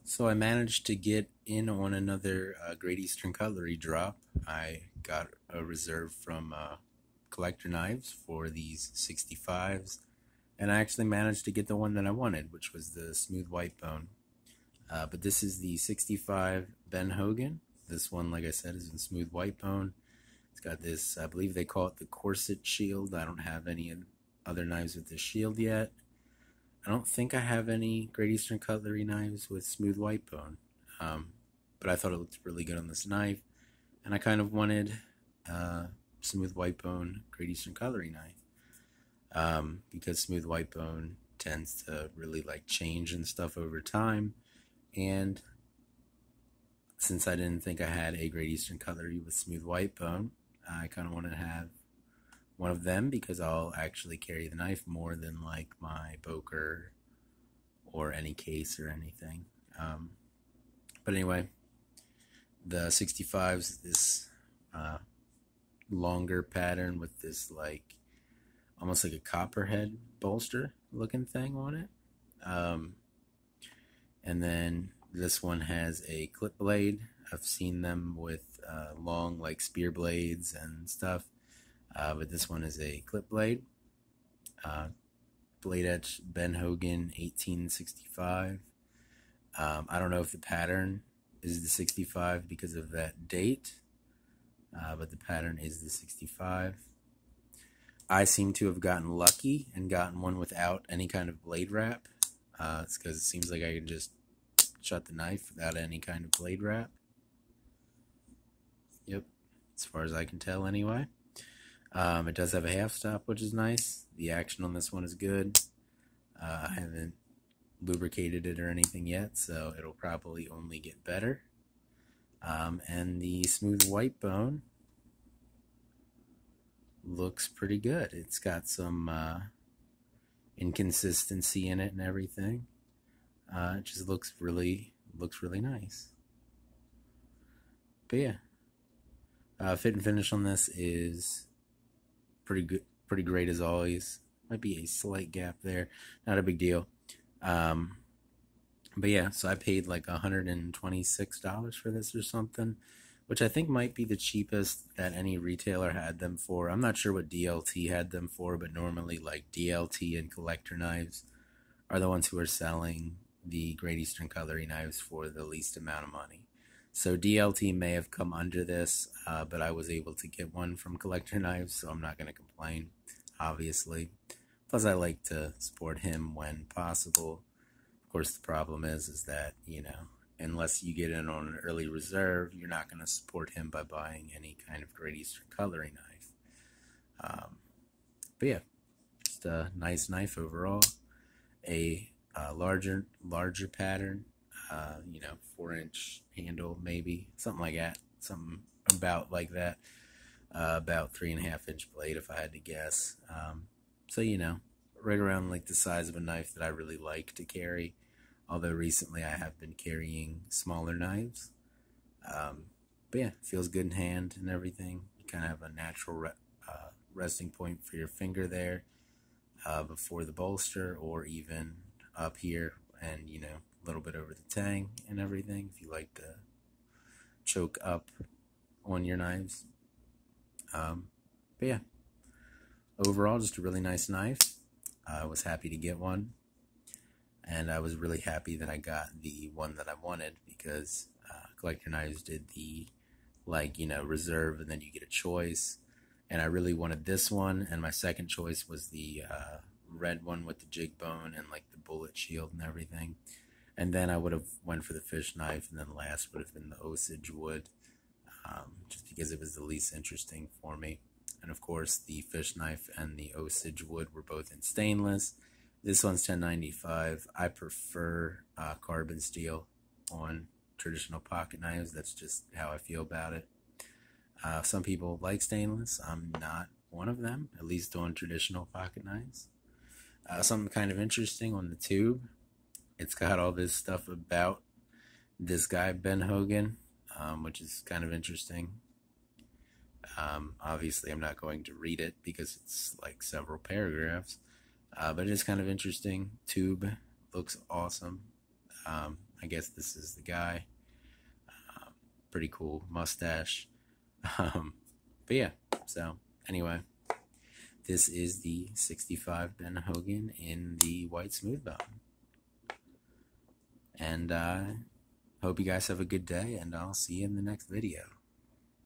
So I managed to get in on another Great Eastern Cutlery drop. I got a reserve from Collector Knives for these 65s, and I actually managed to get the one that I wanted, which was the smooth white bone. But this is the 65 Ben Hogan. This one, like I said, is in smooth white bone. It's got this, I believe they call it the corset shield. I don't have any other knives with this shield yet. I don't think I have any Great Eastern Cutlery knives with smooth white bone, but I thought it looked really good on this knife, and I kind of wanted smooth white bone Great Eastern Cutlery knife because smooth white bone tends to really like change and stuff over time, and since I didn't think I had a Great Eastern Cutlery with smooth white bone, I kind of wanted to have one of them because I'll actually carry the knife more than like my poker or any case or anything. But anyway, the 65s, this longer pattern with this like almost like a copperhead bolster looking thing on it. And then this one has a clip blade. I've seen them with long like spear blades and stuff. But this one is a clip blade. Blade Edge Ben Hogan 1865. I don't know if the pattern is the 65 because of that date, but the pattern is the 65. I seem to have gotten lucky and gotten one without any kind of blade wrap. It's because it seems like I can just shut the knife without any kind of blade wrap. Yep, as far as I can tell anyway. It does have a half stop, which is nice. The action on this one is good. I haven't lubricated it or anything yet, so it'll probably only get better. And the smooth white bone looks pretty good. It's got some inconsistency in it and everything. It just looks really nice. But yeah, fit and finish on this is pretty good, pretty great as always. Might be a slight gap there, not a big deal. But yeah, so I paid like $126 for this or something, which I think might be the cheapest that any retailer had them for. I'm not sure what DLT had them for, but normally like DLT and Collector Knives are the ones who are selling the Great Eastern Cutlery knives for the least amount of money. So DLT may have come under this, but I was able to get one from Collector Knives, so I'm not going to complain, obviously. Plus, I like to support him when possible. Of course, the problem is that, you know, unless you get in on an early reserve, you're not going to support him by buying any kind of Great Eastern Cutlery knife. But yeah, just a nice knife overall. A larger pattern. You know, 4-inch handle, maybe something like that, something about like that. About 3.5-inch blade, if I had to guess. So you know, right around like the size of a knife that I really like to carry. Although recently I have been carrying smaller knives. But yeah, feels good in hand and everything. You kind of have a natural resting point for your finger there before the bolster, or even up here, and you know, a little bit over the tang and everything if you like to choke up on your knives. But yeah, overall just a really nice knife. I was happy to get one, and I was really happy that I got the one that I wanted because Collector Knives did the like, you know, reserve and then you get a choice, and I really wanted this one, and my second choice was the red one with the jig bone and like the bullet shield and everything. And then I would have went for the fish knife, and then last would have been the Osage wood, just because it was the least interesting for me. And of course, the fish knife and the Osage wood were both in stainless. This one's 1095. I prefer carbon steel on traditional pocket knives. That's just how I feel about it. Some people like stainless. I'm not one of them, at least on traditional pocket knives. Something kind of interesting on the tube. It's got all this stuff about this guy, Ben Hogan, which is kind of interesting. Obviously, I'm not going to read it because it's like several paragraphs, but it is kind of interesting. Tube looks awesome. I guess this is the guy. Pretty cool mustache. Um, but yeah, so anyway, this is the 65 Ben Hogan in the white smooth bone. And hope you guys have a good day, and I'll see you in the next video.